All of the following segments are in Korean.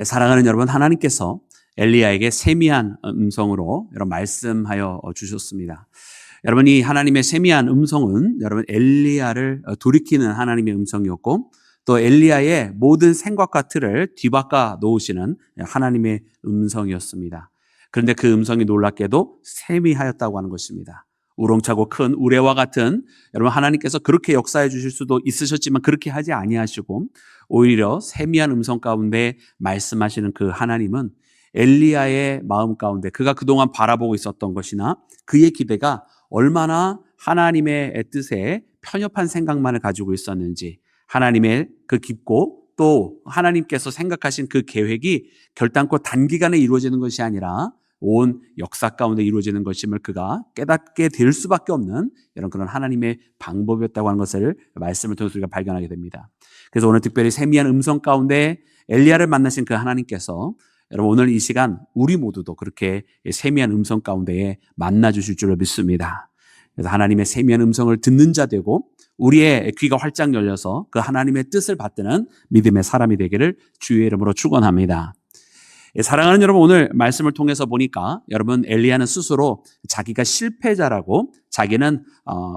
사랑하는 여러분, 하나님께서 엘리야에게 세미한 음성으로 여러분 말씀하여 주셨습니다. 여러분, 이 하나님의 세미한 음성은 여러분 엘리야를 돌이키는 하나님의 음성이었고, 또 엘리야의 모든 생각과 틀을 뒤바꿔 놓으시는 하나님의 음성이었습니다. 그런데 그 음성이 놀랍게도 세미하였다고 하는 것입니다. 우렁차고 큰 우레와 같은, 여러분 하나님께서 그렇게 역사해 주실 수도 있으셨지만 그렇게 하지 아니하시고 오히려 세미한 음성 가운데 말씀하시는 그 하나님은 엘리야의 마음 가운데 그가 그동안 바라보고 있었던 것이나 그의 기대가 얼마나 하나님의 뜻에 편협한 생각만을 가지고 있었는지, 하나님의 그 깊고 또 하나님께서 생각하신 그 계획이 결단코 단기간에 이루어지는 것이 아니라 온 역사 가운데 이루어지는 것임을 그가 깨닫게 될 수밖에 없는 이런 그런 하나님의 방법이었다고 하는 것을 말씀을 통해서 우리가 발견하게 됩니다. 그래서 오늘 특별히 세미한 음성 가운데 엘리야를 만나신 그 하나님께서 여러분 오늘 이 시간 우리 모두도 그렇게 세미한 음성 가운데에 만나 주실 줄로 믿습니다. 그래서 하나님의 세미한 음성을 듣는 자 되고 우리의 귀가 활짝 열려서 그 하나님의 뜻을 받드는 믿음의 사람이 되기를 주의 이름으로 축원합니다. 사랑하는 여러분, 오늘 말씀을 통해서 보니까 여러분 엘리야는 스스로 자기가 실패자라고, 자기는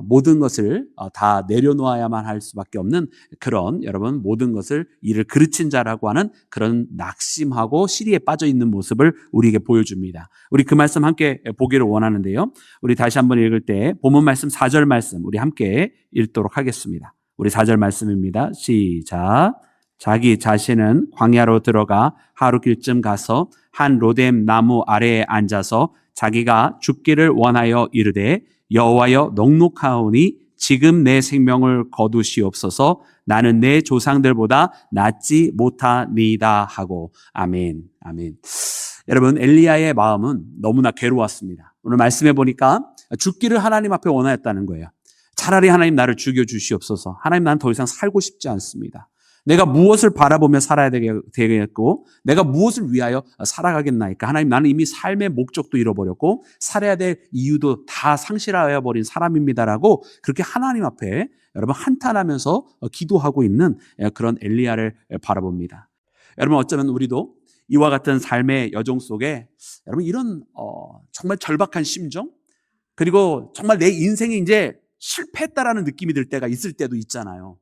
모든 것을 다 내려놓아야만 할 수밖에 없는 그런, 여러분 모든 것을 일을 그르친 자라고 하는 그런 낙심하고 시리에 빠져 있는 모습을 우리에게 보여줍니다. 우리 그 말씀 함께 보기를 원하는데요, 우리 다시 한번 읽을 때 본문 말씀 4절 말씀 우리 함께 읽도록 하겠습니다. 우리 4절 말씀입니다. 시작. 자기 자신은 광야로 들어가 하루길쯤 가서 한 로뎀 나무 아래에 앉아서 자기가 죽기를 원하여 이르되, 여호와여 넉넉하오니 지금 내 생명을 거두시옵소서. 나는 내 조상들보다 낫지 못하니이다 하고. 아멘. 아멘. 여러분, 엘리야의 마음은 너무나 괴로웠습니다. 오늘 말씀해 보니까 죽기를 하나님 앞에 원하였다는 거예요. 차라리 하나님 나를 죽여주시옵소서. 하나님, 나는 더 이상 살고 싶지 않습니다. 내가 무엇을 바라보며 살아야 되겠고 내가 무엇을 위하여 살아가겠나이까. 하나님, 나는 이미 삶의 목적도 잃어버렸고 살아야 될 이유도 다 상실하여 버린 사람입니다라고 그렇게 하나님 앞에 여러분 한탄하면서 기도하고 있는 그런 엘리야를 바라봅니다. 여러분, 어쩌면 우리도 이와 같은 삶의 여정 속에 여러분 이런 정말 절박한 심정, 그리고 정말 내 인생이 이제 실패했다라는 느낌이 들 때가 있을 때도 있잖아요.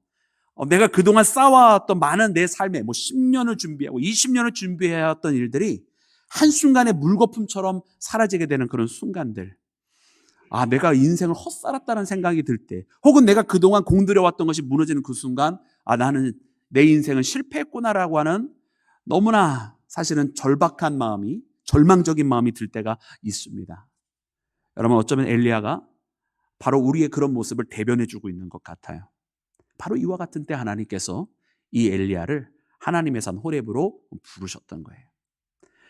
내가 그동안 쌓아왔던 많은 내 삶에 10년을 준비하고 20년을 준비해왔던 일들이 한순간에 물거품처럼 사라지게 되는 그런 순간들. 내가 인생을 헛살았다는 생각이 들 때, 혹은 내가 그동안 공들여왔던 것이 무너지는 그 순간, 나는 내 인생은 실패했구나라고 하는 너무나 사실은 절박한 마음이, 절망적인 마음이 들 때가 있습니다. 여러분, 어쩌면 엘리야가 바로 우리의 그런 모습을 대변해주고 있는 것 같아요. 바로 이와 같은 때 하나님께서 이 엘리야를 하나님의 산 호렙으로 부르셨던 거예요.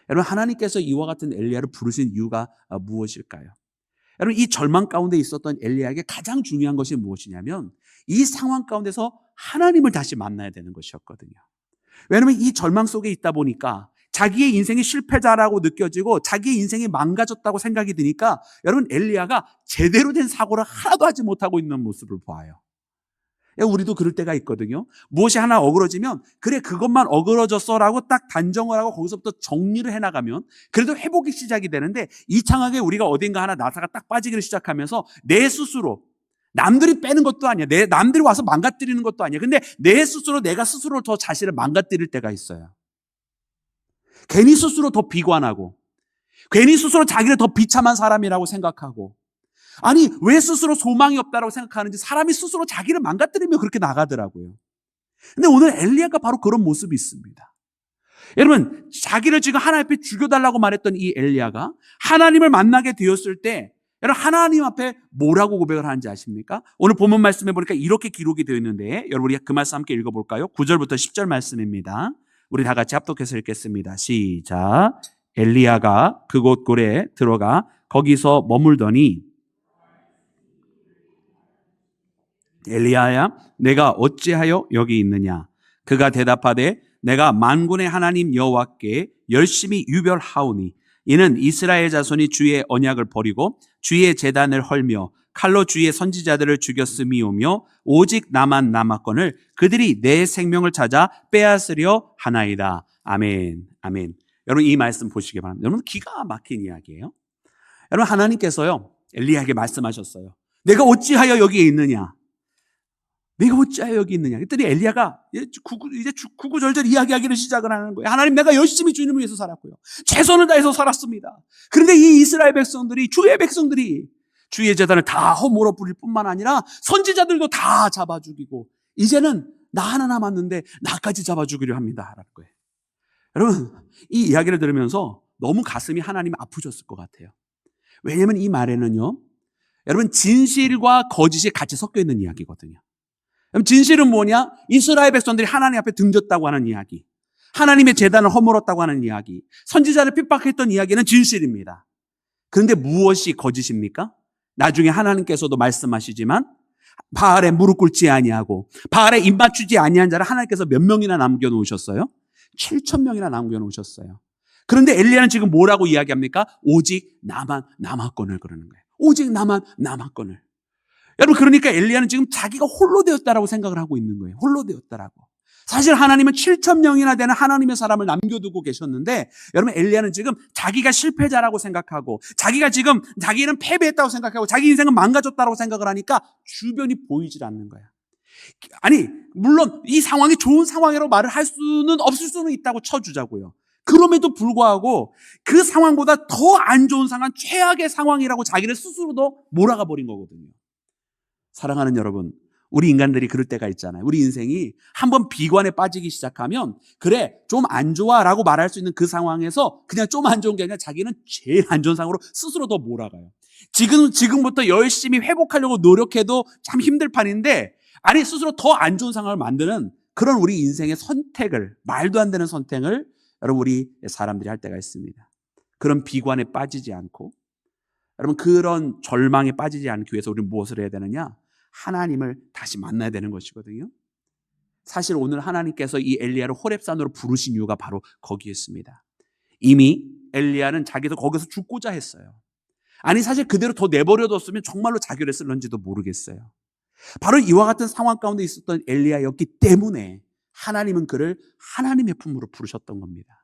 여러분, 하나님께서 이와 같은 엘리야를 부르신 이유가 무엇일까요? 여러분, 이 절망 가운데 있었던 엘리야에게 가장 중요한 것이 무엇이냐면 이 상황 가운데서 하나님을 다시 만나야 되는 것이었거든요. 왜냐하면 이 절망 속에 있다 보니까 자기의 인생이 실패자라고 느껴지고 자기의 인생이 망가졌다고 생각이 드니까 여러분, 엘리야가 제대로 된 사고를 하나도 하지 못하고 있는 모습을 보아요. 우리도 그럴 때가 있거든요. 무엇이 하나 어그러지면 그래 그것만 어그러졌어라고 딱 단정을 하고 거기서부터 정리를 해나가면 그래도 회복이 시작이 되는데, 이창하게 우리가 어딘가 하나 나사가 딱 빠지기를 시작하면서 내 스스로, 남들이 빼는 것도 아니야, 남들이 와서 망가뜨리는 것도 아니야, 근데 내 스스로 내가 스스로 더 자신을 망가뜨릴 때가 있어요. 괜히 스스로 더 비관하고 괜히 스스로 자기를 더 비참한 사람이라고 생각하고, 아니 왜 스스로 소망이 없다라고 생각하는지 사람이 스스로 자기를 망가뜨리면 그렇게 나가더라고요. 근데 오늘 엘리야가 바로 그런 모습이 있습니다. 여러분, 자기를 지금 하나님 앞에 죽여달라고 말했던 이 엘리야가 하나님을 만나게 되었을 때 여러분 하나님 앞에 뭐라고 고백을 하는지 아십니까? 오늘 본문 말씀에 보니까 이렇게 기록이 되어 있는데 여러분 우리 그 말씀 함께 읽어볼까요? 9절부터 10절 말씀입니다. 우리 다 같이 합독해서 읽겠습니다. 시작. 엘리야가 그곳 굴에 들어가 거기서 머물더니, 엘리야야, 내가 어찌하여 여기 있느냐? 그가 대답하되, 내가 만군의 하나님 여호와께 열심히 유별하오니 이는 이스라엘 자손이 주의 언약을 버리고 주의 제단을 헐며 칼로 주의 선지자들을 죽였음이오며 오직 나만 남았거늘 그들이 내 생명을 찾아 빼앗으려 하나이다. 아멘, 아멘. 여러분 이 말씀 보시기 바랍니다. 여러분 기가 막힌 이야기예요. 여러분 하나님께서요 엘리야에게 말씀하셨어요. 내가 어찌하여 여기에 있느냐? 내가 어찌하여 여기 있느냐? 그랬더니 엘리야가 이제 구구절절 이야기하기를 시작을 하는 거예요. 하나님, 내가 열심히 주님을 위해서 살았고요. 최선을 다해서 살았습니다. 그런데 이 이스라엘 백성들이, 주의 백성들이 주의 제단을 다 허물어 부릴 뿐만 아니라 선지자들도 다 잡아 죽이고 이제는 나 하나 남았는데 나까지 잡아 죽이려 합니다. 라는 거예요. 여러분, 이 이야기를 들으면서 너무 가슴이 하나님 아프셨을 것 같아요. 왜냐하면 이 말에는요, 여러분 진실과 거짓이 같이 섞여 있는 이야기거든요. 진실은 뭐냐? 이스라엘 백성들이 하나님 앞에 등졌다고 하는 이야기, 하나님의 제단을 허물었다고 하는 이야기, 선지자를 핍박했던 이야기는 진실입니다. 그런데 무엇이 거짓입니까? 나중에 하나님께서도 말씀하시지만 바알에 무릎 꿇지 아니하고 바알에 입 맞추지 아니한 자를 하나님께서 몇 명이나 남겨놓으셨어요? 7,000명이나 남겨놓으셨어요. 그런데 엘리야는 지금 뭐라고 이야기합니까? 오직 나만 남았거늘 그러는 거예요. 오직 나만 남았거늘. 여러분, 그러니까 엘리야는 지금 자기가 홀로 되었다라고 생각을 하고 있는 거예요. 홀로 되었다라고. 사실 하나님은 7,000명이나 되는 하나님의 사람을 남겨두고 계셨는데, 여러분 엘리야는 지금 자기가 실패자라고 생각하고, 자기는 패배했다고 생각하고, 자기 인생은 망가졌다고 생각을 하니까 주변이 보이질 않는 거야. 아니, 물론 이 상황이 좋은 상황이라고 말을 할 수는 없을 수는 있다고 쳐주자고요. 그럼에도 불구하고 그 상황보다 더 안 좋은 상황, 최악의 상황이라고 자기를 스스로도 몰아가 버린 거거든요. 사랑하는 여러분, 우리 인간들이 그럴 때가 있잖아요. 우리 인생이 한번 비관에 빠지기 시작하면 그래 좀 안 좋아라고 말할 수 있는 그 상황에서 그냥 좀 안 좋은 게 아니라 자기는 제일 안 좋은 상황으로 스스로 더 몰아가요. 지금부터 열심히 회복하려고 노력해도 참 힘들 판인데, 아니 스스로 더 안 좋은 상황을 만드는 그런 우리 인생의 선택을, 말도 안 되는 선택을 여러분 우리 사람들이 할 때가 있습니다. 그런 비관에 빠지지 않고, 여러분 그런 절망에 빠지지 않기 위해서 우리는 무엇을 해야 되느냐? 하나님을 다시 만나야 되는 것이거든요. 사실 오늘 하나님께서 이 엘리야를 호렙산으로 부르신 이유가 바로 거기에 있습니다. 이미 엘리야는 자기도 거기서 죽고자 했어요. 아니 사실 그대로 더 내버려뒀으면 정말로 자기를 했을런지도 모르겠어요. 바로 이와 같은 상황 가운데 있었던 엘리야였기 때문에 하나님은 그를 하나님의 품으로 부르셨던 겁니다.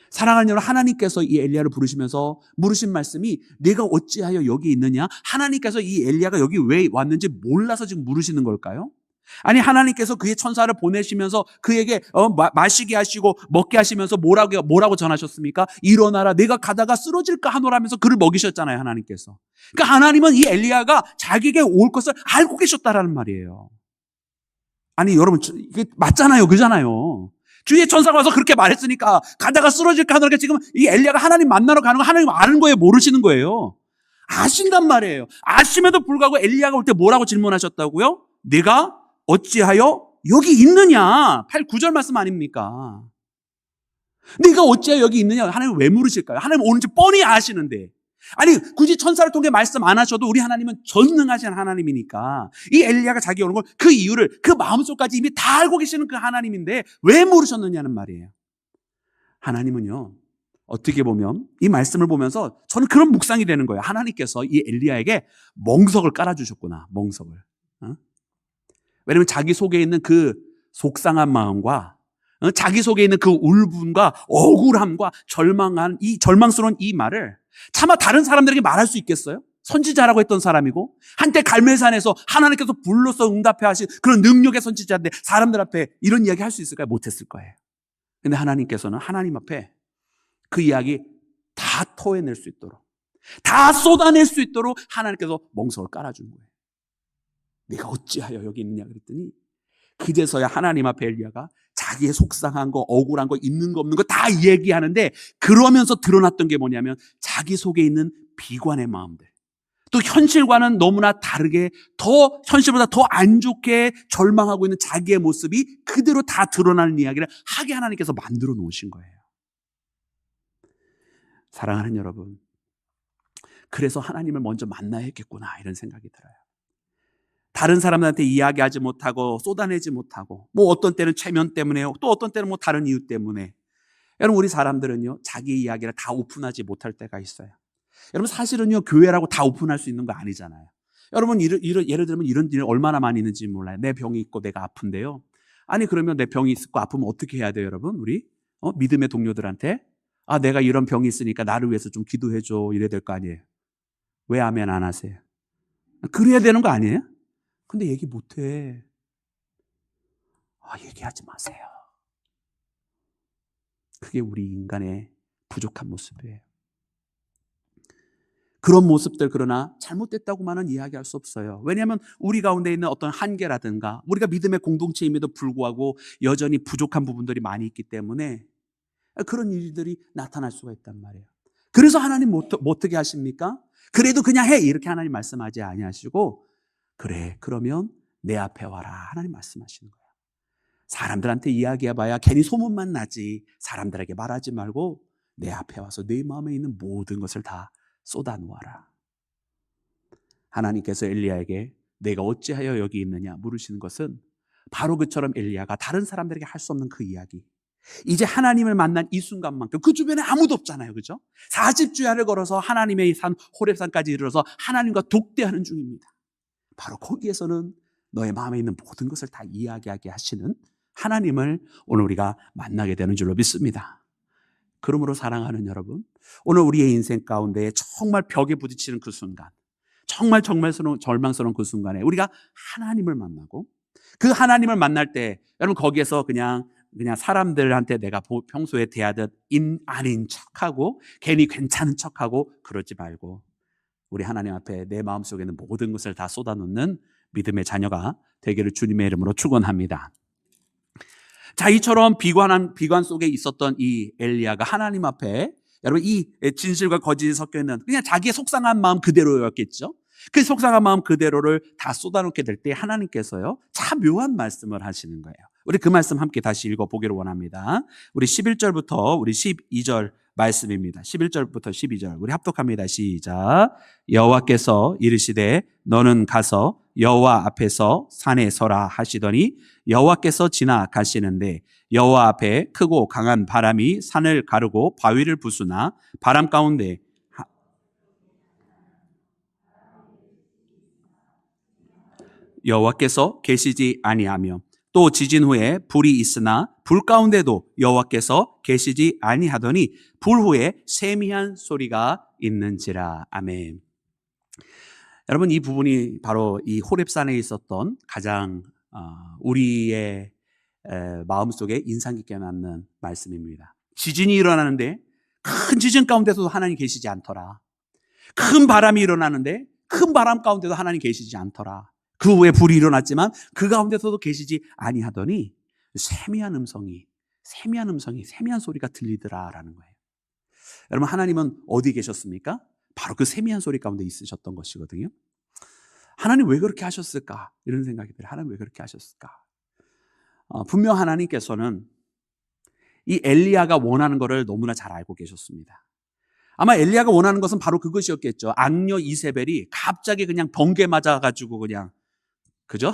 사랑하는 여러분, 하나님께서 이 엘리야를 부르시면서 물으신 말씀이 내가 어찌하여 여기 있느냐? 하나님께서 이 엘리야가 여기 왜 왔는지 몰라서 지금 물으시는 걸까요? 아니 하나님께서 그의 천사를 보내시면서 그에게 마시게 하시고 먹게 하시면서 뭐라고 전하셨습니까? 일어나라, 내가 가다가 쓰러질까 하노라면서 그를 먹이셨잖아요, 하나님께서. 그러니까 하나님은 이 엘리야가 자기에게 올 것을 알고 계셨다라는 말이에요. 아니 여러분, 이게 맞잖아요, 그잖아요. 주의 천사가 와서 그렇게 말했으니까 가다가 쓰러질까 하더라도 지금 이 엘리야가 하나님 만나러 가는 거 하나님 아는 거예요, 모르시는 거예요? 아신단 말이에요. 아심에도 불구하고 엘리야가 올 때 뭐라고 질문하셨다고요? 내가 어찌하여 여기 있느냐? 9절 말씀 아닙니까? 내가 어찌하여 여기 있느냐? 하나님 왜 물으실까요? 하나님 오는지 뻔히 아시는데. 아니 굳이 천사를 통해 말씀 안 하셔도 우리 하나님은 전능하신 하나님이니까 이 엘리야가 자기 오는 걸, 그 이유를 그 마음속까지 이미 다 알고 계시는 그 하나님인데 왜 물으셨느냐는 말이에요. 하나님은요, 어떻게 보면 이 말씀을 보면서 저는 그런 묵상이 되는 거예요. 하나님께서 이 엘리야에게 멍석을 깔아주셨구나, 멍석을. 왜냐하면 자기 속에 있는 그 속상한 마음과 자기 속에 있는 그 울분과 억울함과 절망스러운 이 말을 차마 다른 사람들에게 말할 수 있겠어요? 선지자라고 했던 사람이고 한때 갈멜산에서 하나님께서 불러서 응답해 하신 그런 능력의 선지자인데 사람들 앞에 이런 이야기 할 수 있을까요? 못했을 거예요. 근데 하나님께서는 하나님 앞에 그 이야기 다 토해낼 수 있도록, 다 쏟아낼 수 있도록 하나님께서 멍석을 깔아준 거예요. 내가 어찌하여 여기 있느냐 그랬더니 그제서야 하나님 앞에 엘리야가 자기의 속상한 거, 억울한 거, 있는 거 없는 거 다 얘기하는데, 그러면서 드러났던 게 뭐냐면 자기 속에 있는 비관의 마음들, 또 현실과는 너무나 다르게 현실보다 더 안 좋게 절망하고 있는 자기의 모습이 그대로 다 드러나는 이야기를 하게 하나님께서 만들어 놓으신 거예요. 사랑하는 여러분, 그래서 하나님을 먼저 만나야 했겠구나 이런 생각이 들어요. 다른 사람들한테 이야기하지 못하고 쏟아내지 못하고, 뭐 어떤 때는 체면 때문에요, 또 어떤 때는 뭐 다른 이유 때문에. 여러분 우리 사람들은요 자기 이야기를 다 오픈하지 못할 때가 있어요. 여러분 사실은요 교회라고 다 오픈할 수 있는 거 아니잖아요. 여러분 예를 들면 이런 일 얼마나 많이 있는지 몰라요. 내 병이 있고 내가 아픈데요. 아니 그러면 내 병이 있고 아프면 어떻게 해야 돼요, 여러분? 우리 믿음의 동료들한테 내가 이런 병이 있으니까 나를 위해서 좀 기도해줘 이래야 될 거 아니에요. 왜 아멘 안 하세요? 그래야 되는 거 아니에요? 근데 얘기 못해. 얘기하지 마세요. 그게 우리 인간의 부족한 모습이에요. 그런 모습들, 그러나 잘못됐다고만은 이야기할 수 없어요. 왜냐하면 우리 가운데 있는 어떤 한계라든가 우리가 믿음의 공동체임에도 불구하고 여전히 부족한 부분들이 많이 있기 때문에 그런 일들이 나타날 수가 있단 말이에요. 그래서 하나님 어떻게 하십니까? 그래도 그냥 해 이렇게 하나님 말씀하지 아니하시고 그래 그러면 내 앞에 와라 하나님 말씀하시는 거예요. 사람들한테 이야기해봐야 괜히 소문만 나지 사람들에게 말하지 말고 내 앞에 와서 내 마음에 있는 모든 것을 다 쏟아놓아라. 하나님께서 엘리야에게 내가 어찌하여 여기 있느냐 물으시는 것은 바로 그처럼 엘리야가 다른 사람들에게 할 수 없는 그 이야기, 이제 하나님을 만난 이 순간만큼 그 주변에 아무도 없잖아요. 그죠? 40주야를 걸어서 하나님의 산 호렙산까지 이르러서 하나님과 독대하는 중입니다. 바로 거기에서는 너의 마음에 있는 모든 것을 다 이야기하게 하시는 하나님을 오늘 우리가 만나게 되는 줄로 믿습니다. 그러므로 사랑하는 여러분, 오늘 우리의 인생 가운데 정말 벽에 부딪히는 그 순간, 정말 절망스러운 그 순간에 우리가 하나님을 만나고 그 하나님을 만날 때 여러분 거기에서 그냥 사람들한테 내가 평소에 대하듯 아닌 척하고 괜히 괜찮은 척하고 그러지 말고 우리 하나님 앞에 내 마음속에 있는 모든 것을 다 쏟아놓는 믿음의 자녀가 되기를 주님의 이름으로 축원합니다. 자, 이처럼 비관 속에 있었던 이 엘리야가 하나님 앞에 여러분 이 진실과 거짓이 섞여 있는 그냥 자기의 속상한 마음 그대로였겠죠. 그 속상한 마음 그대로를 다 쏟아놓게 될 때 하나님께서요 참 묘한 말씀을 하시는 거예요. 우리 그 말씀 함께 다시 읽어보기를 원합니다. 우리 11절부터 우리 12절 말씀입니다. 11절부터 12절 우리 합독합니다. 시작. 여호와께서 이르시되 너는 가서 여호와 앞에서 산에 서라 하시더니 여호와께서 지나가시는데 여호와 앞에 크고 강한 바람이 산을 가르고 바위를 부수나 바람 가운데 여호와께서 계시지 아니하며 또 지진 후에 불이 있으나 불 가운데도 여호와께서 계시지 아니하더니 불 후에 세미한 소리가 있는지라. 아멘. 여러분 이 부분이 바로 이 호렙산에 있었던 가장 우리의 마음속에 인상 깊게 남는 말씀입니다. 지진이 일어나는데 큰 지진 가운데서도 하나님 계시지 않더라. 큰 바람이 일어나는데 큰 바람 가운데도 하나님 계시지 않더라. 그 후에 불이 일어났지만 그 가운데서도 계시지 아니하더니 세미한 음성이 세미한 소리가 들리더라라는 거예요. 여러분 하나님은 어디 계셨습니까? 바로 그 세미한 소리 가운데 있으셨던 것이거든요. 하나님 왜 그렇게 하셨을까? 이런 생각이 들어요. 하나님 왜 그렇게 하셨을까? 분명 하나님께서는 이 엘리야가 원하는 것을 너무나 잘 알고 계셨습니다. 아마 엘리야가 원하는 것은 바로 그것이었겠죠. 악녀 이세벨이 갑자기 그냥 번개 맞아가지고 그죠?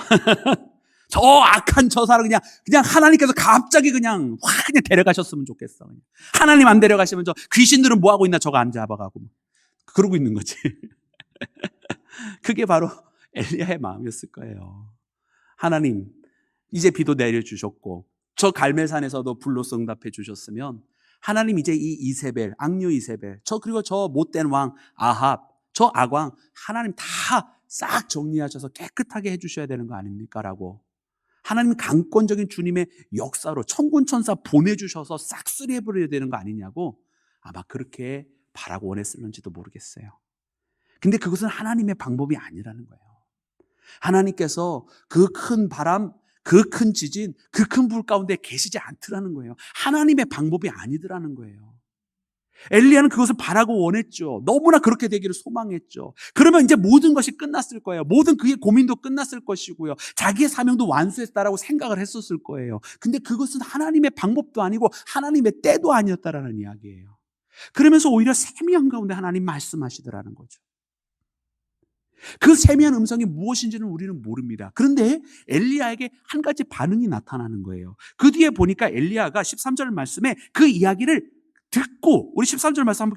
저 악한 저 사람 그냥 하나님께서 갑자기 그냥 데려가셨으면 좋겠어. 하나님 안 데려가시면 저 귀신들은 뭐 하고 있나 저거 안 잡아가고 그러고 있는 거지. 그게 바로 엘리야의 마음이었을 거예요. 하나님 이제 비도 내려주셨고 저 갈멜산에서도 불로써 응답해 주셨으면 하나님 이제 이 이세벨, 악녀 이세벨, 그리고 저 못된 왕 아합, 저 악왕 하나님 다 싹 정리하셔서 깨끗하게 해주셔야 되는 거 아닙니까? 라고 하나님 강권적인 주님의 역사로 천군천사 보내주셔서 싹쓸이 해버려야 되는 거 아니냐고 아마 그렇게 바라고 원했을는지도 모르겠어요. 근데 그것은 하나님의 방법이 아니라는 거예요. 하나님께서 그 큰 바람, 그 큰 지진, 그 큰 불 가운데 계시지 않더라는 거예요. 하나님의 방법이 아니더라는 거예요. 엘리야는 그것을 바라고 원했죠. 너무나 그렇게 되기를 소망했죠. 그러면 이제 모든 것이 끝났을 거예요. 모든 그의 고민도 끝났을 것이고요. 자기의 사명도 완수했다라고 생각을 했었을 거예요. 근데 그것은 하나님의 방법도 아니고 하나님의 때도 아니었다라는 이야기예요. 그러면서 오히려 세미한 가운데 하나님 말씀하시더라는 거죠. 그 세미한 음성이 무엇인지는 우리는 모릅니다. 그런데 엘리야에게 한 가지 반응이 나타나는 거예요. 그 뒤에 보니까 엘리야가 13절 말씀에 그 이야기를 듣고 우리 13절 말씀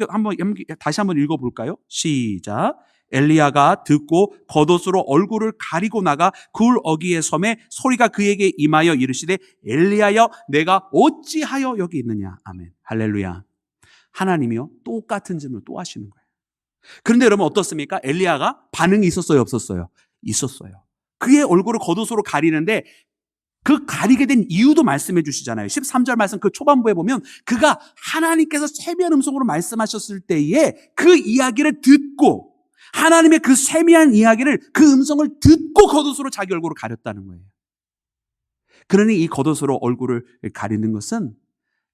다시 한번 읽어볼까요? 시작. 엘리야가 듣고 겉옷으로 얼굴을 가리고 나가 굴 어귀의 섬에 소리가 그에게 임하여 이르시되 엘리야여 내가 어찌하여 여기 있느냐. 아멘. 할렐루야. 하나님이요 똑같은 질문을 또 하시는 거예요. 그런데 여러분 어떻습니까? 엘리야가 반응이 있었어요, 없었어요? 있었어요. 그의 얼굴을 겉옷으로 가리는데 그 가리게 된 이유도 말씀해 주시잖아요. 13절 말씀 그 초반부에 보면 그가 하나님께서 세미한 음성으로 말씀하셨을 때에 그 이야기를 듣고 하나님의 그 세미한 이야기를 그 음성을 듣고 겉옷으로 자기 얼굴을 가렸다는 거예요. 그러니 이 겉옷으로 얼굴을 가리는 것은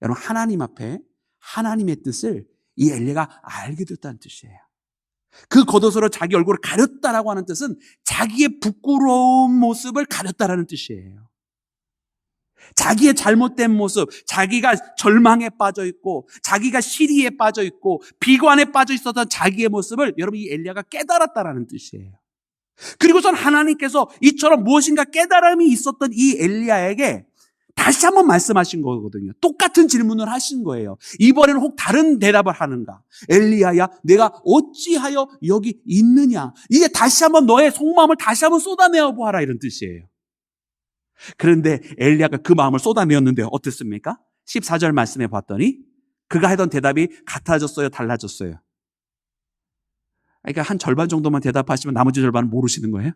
여러분 하나님 앞에 하나님의 뜻을 이 엘리야가 알게 됐다는 뜻이에요. 그 겉옷으로 자기 얼굴을 가렸다라고 하는 뜻은 자기의 부끄러운 모습을 가렸다라는 뜻이에요. 자기의 잘못된 모습, 자기가 절망에 빠져 있고 자기가 시리에 빠져 있고 비관에 빠져 있었던 자기의 모습을 여러분 이 엘리야가 깨달았다라는 뜻이에요. 그리고선 하나님께서 이처럼 무엇인가 깨달음이 있었던 이 엘리야에게 다시 한번 말씀하신 거거든요. 똑같은 질문을 하신 거예요. 이번에는 혹 다른 대답을 하는가? 엘리야야 내가 어찌하여 여기 있느냐? 이제 다시 한번 너의 속마음을 다시 한번 쏟아내어 보아라 이런 뜻이에요. 그런데 엘리야가 그 마음을 쏟아내었는데 어땠습니까? 14절 말씀해 봤더니 그가 하던 대답이 같아졌어요, 달라졌어요? 그러니까 한 절반 정도만 대답하시면 나머지 절반은 모르시는 거예요?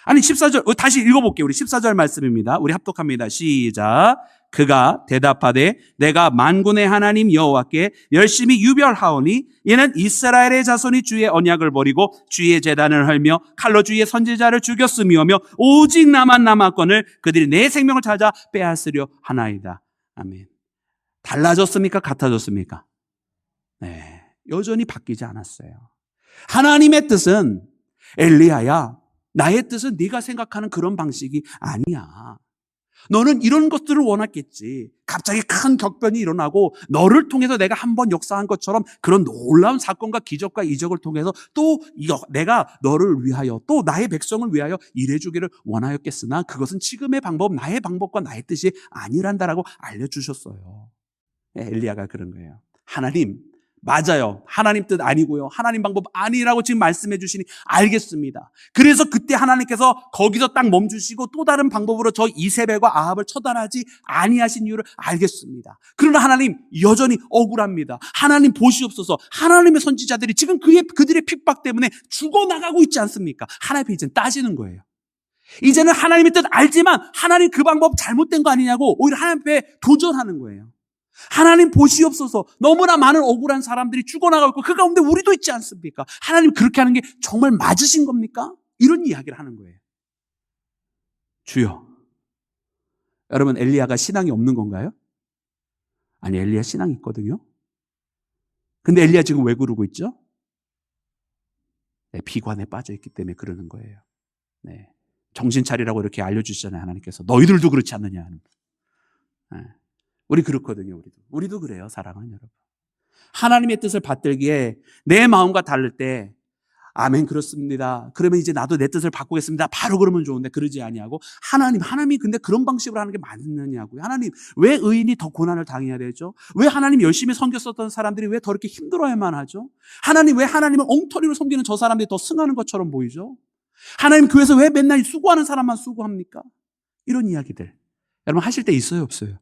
아니 14절 다시 읽어볼게요. 우리 14절 말씀입니다. 우리 합독합니다. 시작. 그가 대답하되 내가 만군의 하나님 여호와께 열심히 유별하오니 이는 이스라엘의 자손이 주의 언약을 버리고 주의 제단을 헐며 칼로 주의 선지자를 죽였음이오며 오직 나만 남았거늘 그들이 내 생명을 찾아 빼앗으려 하나이다. 아멘. 달라졌습니까? 같아졌습니까? 네, 여전히 바뀌지 않았어요. 하나님의 뜻은 엘리야야 나의 뜻은 네가 생각하는 그런 방식이 아니야. 너는 이런 것들을 원했겠지. 갑자기 큰 격변이 일어나고 너를 통해서 내가 한번 역사한 것처럼 그런 놀라운 사건과 기적과 이적을 통해서 또 내가 너를 위하여 또 나의 백성을 위하여 일해주기를 원하였겠으나 그것은 지금의 방법, 나의 방법과 나의 뜻이 아니란다라고 알려주셨어요. 엘리야가 그런 거예요. 하나님 맞아요. 하나님 뜻 아니고요. 하나님 방법 아니라고 지금 말씀해 주시니 알겠습니다. 그래서 그때 하나님께서 거기서 딱 멈추시고 또 다른 방법으로 저 이세벨과 아합을 처단하지 아니하신 이유를 알겠습니다. 그러나 하나님 여전히 억울합니다. 하나님 보시옵소서. 하나님의 선지자들이 지금 그들의 핍박 때문에 죽어나가고 있지 않습니까? 하나님 앞에 이제는 따지는 거예요. 이제는 하나님의 뜻 알지만 하나님 그 방법 잘못된 거 아니냐고 오히려 하나님 앞에 도전하는 거예요. 하나님 보시옵소서. 너무나 많은 억울한 사람들이 죽어나가고 있고 그 가운데 우리도 있지 않습니까? 하나님 그렇게 하는 게 정말 맞으신 겁니까? 이런 이야기를 하는 거예요. 주여. 여러분 엘리야가 신앙이 없는 건가요? 아니 엘리야 신앙이 있거든요. 근데 엘리야 지금 왜 그러고 있죠? 네, 비관에 빠져 있기 때문에 그러는 거예요. 네, 정신 차리라고 이렇게 알려주시잖아요. 하나님께서 너희들도 그렇지 않느냐. 네. 우리 그렇거든요. 우리도 그래요. 사랑하는 여러분. 하나님의 뜻을 받들기에 내 마음과 다를 때 아멘 그렇습니다. 그러면 이제 나도 내 뜻을 바꾸겠습니다. 바로 그러면 좋은데 그러지 아니하고 하나님이 근데 그런 방식으로 하는 게 맞느냐고요. 하나님 왜 의인이 더 고난을 당해야 되죠? 왜 하나님 열심히 섬겼었던 사람들이 왜 더 이렇게 힘들어야만 하죠? 하나님 왜 하나님을 엉터리로 섬기는 저 사람들이 더 승하는 것처럼 보이죠? 하나님 교회에서 왜 맨날 수고하는 사람만 수고합니까? 이런 이야기들 여러분 하실 때 있어요 없어요?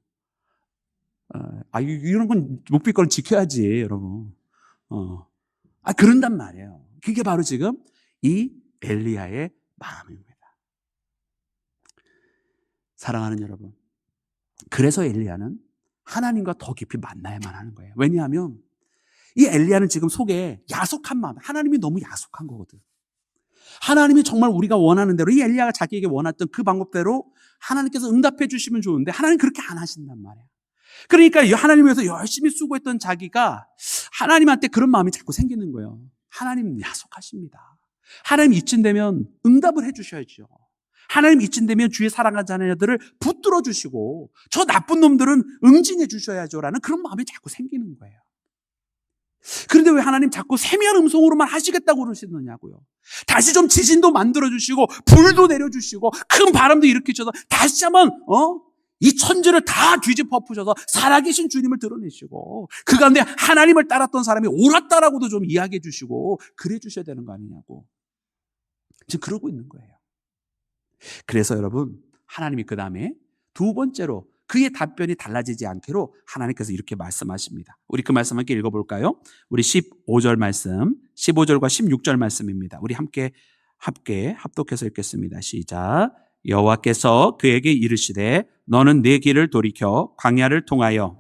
이런 건 묵비권 지켜야지, 여러분. 그런단 말이에요. 그게 바로 지금 이 엘리야의 마음입니다. 사랑하는 여러분. 그래서 엘리야는 하나님과 더 깊이 만나야만 하는 거예요. 왜냐하면 이 엘리야는 지금 속에 야속한 마음, 하나님이 너무 야속한 거거든. 하나님이 정말 우리가 원하는 대로 이 엘리야가 자기에게 원했던 그 방법대로 하나님께서 응답해 주시면 좋은데 하나님 그렇게 안 하신단 말이에요. 그러니까 하나님 위해서 열심히 수고했던 자기가 하나님한테 그런 마음이 자꾸 생기는 거예요. 하나님 약속하십니다. 하나님 이쯤 되면 응답을 해 주셔야죠. 하나님 이쯤 되면 주의 사랑하는 자녀들을 붙들어 주시고 저 나쁜 놈들은 응징해 주셔야죠라는 그런 마음이 자꾸 생기는 거예요. 그런데 왜 하나님 자꾸 세미한 음성으로만 하시겠다고 그러시느냐고요. 다시 좀 지진도 만들어 주시고 불도 내려 주시고 큰 바람도 일으키셔서 다시 한번 이 천지를 다 뒤집어 엎으셔서 살아계신 주님을 드러내시고 그 가운데 하나님을 따랐던 사람이 옳았다라고도 좀 이야기해 주시고 그래 주셔야 되는 거 아니냐고. 지금 그러고 있는 거예요. 그래서 여러분, 하나님이 그 다음에 두 번째로 그의 답변이 달라지지 않기로 하나님께서 이렇게 말씀하십니다. 우리 그 말씀 함께 읽어볼까요? 우리 15절 말씀, 15절과 16절 말씀입니다. 우리 함께 합독해서 읽겠습니다. 시작. 여호와께서 그에게 이르시되 너는 내 길을 돌이켜 광야를 통하여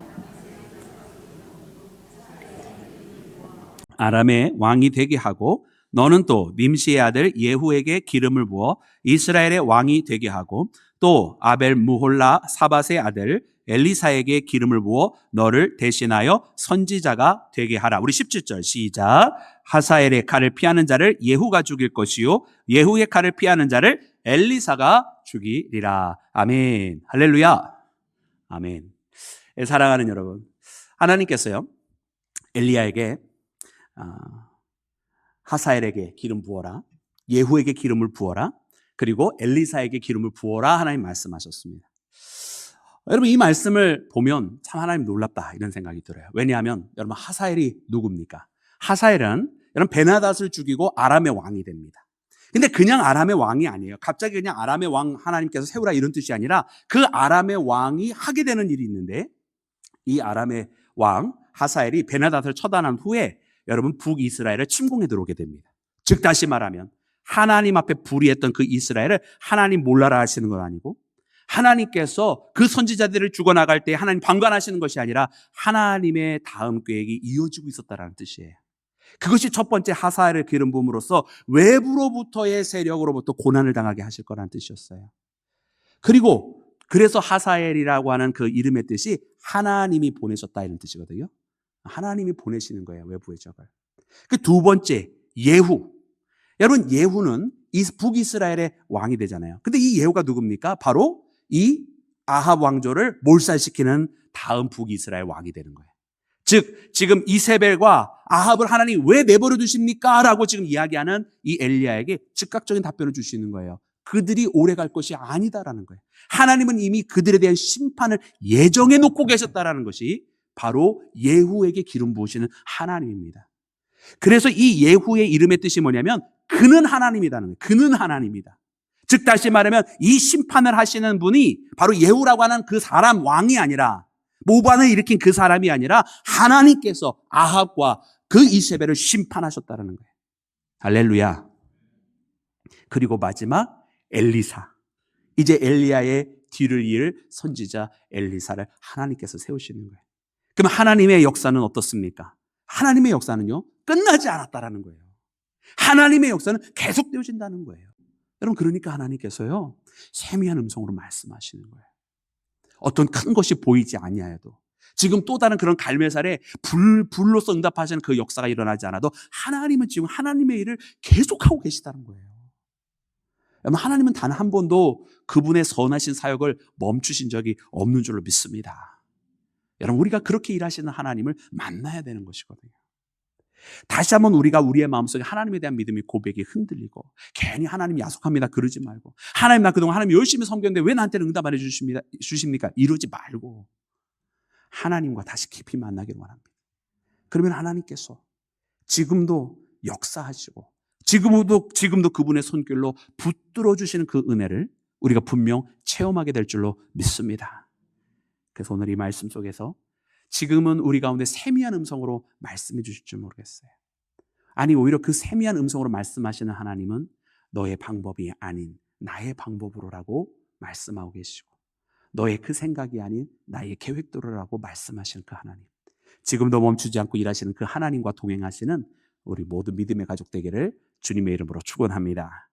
아람의 왕이 되게 하고 너는 또 nim시의 아들 예후에게 기름을 부어 이스라엘의 왕이 되게 하고 또 아벨 무홀라 사밧의 아들 엘리사에게 기름을 부어 너를 대신하여 선지자가 되게 하라. 우리 17절 시작. 하사엘의 칼을 피하는 자를 예후가 죽일 것이요 예후의 칼을 피하는 자를 엘리사가 죽이리라. 아멘. 할렐루야. 아멘. 사랑하는 여러분, 하나님께서요 엘리야에게 하사엘에게 기름 부어라, 예후에게 기름을 부어라, 그리고 엘리사에게 기름을 부어라 하나님 말씀하셨습니다. 여러분, 이 말씀을 보면 참 하나님 놀랍다 이런 생각이 들어요. 왜냐하면 여러분, 하사엘이 누굽니까? 하사엘은 여러분 베나닷을 죽이고 아람의 왕이 됩니다. 근데 그냥 아람의 왕이 아니에요. 갑자기 그냥 아람의 왕 하나님께서 세우라 이런 뜻이 아니라 그 아람의 왕이 하게 되는 일이 있는데, 이 아람의 왕 하사엘이 베나닷을 처단한 후에 여러분 북이스라엘을 침공해 들어오게 됩니다. 즉 다시 말하면 하나님 앞에 불의했던 그 이스라엘을 하나님 몰라라 하시는 건 아니고, 하나님께서 그 선지자들을 죽어나갈 때 하나님 방관하시는 것이 아니라 하나님의 다음 계획이 이어지고 있었다는 뜻이에요. 그것이 첫 번째 하사엘을 기름 부음으로써 외부로부터의 세력으로부터 고난을 당하게 하실 거라는 뜻이었어요. 그리고 그래서 하사엘이라고 하는 그 이름의 뜻이 하나님이 보내셨다 이런 뜻이거든요. 하나님이 보내시는 거예요, 외부의 적을. 그 두 번째 예후. 여러분, 예후는 북이스라엘의 왕이 되잖아요. 근데 이 예후가 누굽니까? 바로 이 아합 왕조를 몰살시키는 다음 북이스라엘 왕이 되는 거예요. 즉 지금 이세벨과 아합을 하나님 왜 내버려 두십니까? 라고 지금 이야기하는 이 엘리야에게 즉각적인 답변을 주시는 거예요. 그들이 오래 갈 것이 아니다라는 거예요. 하나님은 이미 그들에 대한 심판을 예정해 놓고 계셨다라는 것이 바로 예후에게 기름 부으시는 하나님입니다. 그래서 이 예후의 이름의 뜻이 뭐냐면 그는 하나님이라는 거예요. 그는 하나님이다. 즉 다시 말하면 이 심판을 하시는 분이 바로 예후라고 하는 그 사람 왕이 아니라, 모반을 일으킨 그 사람이 아니라 하나님께서 아합과 그 이세벨을 심판하셨다는 거예요. 할렐루야. 그리고 마지막 엘리사. 이제 엘리야의 뒤를 이을 선지자 엘리사를 하나님께서 세우시는 거예요. 그럼 하나님의 역사는 어떻습니까? 하나님의 역사는요 끝나지 않았다라는 거예요. 하나님의 역사는 계속되어진다는 거예요. 여러분, 그러니까 하나님께서요 세미한 음성으로 말씀하시는 거예요. 어떤 큰 것이 보이지 아니하여도, 지금 또 다른 그런 갈멜살에 불로서 응답하시는 그 역사가 일어나지 않아도 하나님은 지금 하나님의 일을 계속하고 계시다는 거예요. 여러분, 하나님은 단 한 번도 그분의 선하신 사역을 멈추신 적이 없는 줄로 믿습니다. 여러분, 우리가 그렇게 일하시는 하나님을 만나야 되는 것이거든요. 다시 한번 우리가 우리의 마음속에 하나님에 대한 믿음이 고백이 흔들리고, 괜히 하나님 야속합니다 그러지 말고, 하나님 나 그동안 하나님 열심히 섬겼는데 왜 나한테는 응답 안 해주십니까? 이러지 말고 하나님과 다시 깊이 만나기를 원합니다. 그러면 하나님께서 지금도 역사하시고 지금도 그분의 손길로 붙들어 주시는 그 은혜를 우리가 분명 체험하게 될 줄로 믿습니다. 그래서 오늘 이 말씀 속에서 지금은 우리 가운데 세미한 음성으로 말씀해 주실 줄 모르겠어요. 아니, 오히려 그 세미한 음성으로 말씀하시는 하나님은 너의 방법이 아닌 나의 방법으로라고 말씀하고 계시고, 너의 그 생각이 아닌 나의 계획대로라고 말씀하시는 그 하나님, 지금도 멈추지 않고 일하시는 그 하나님과 동행하시는 우리 모두 믿음의 가족 되기를 주님의 이름으로 축원합니다.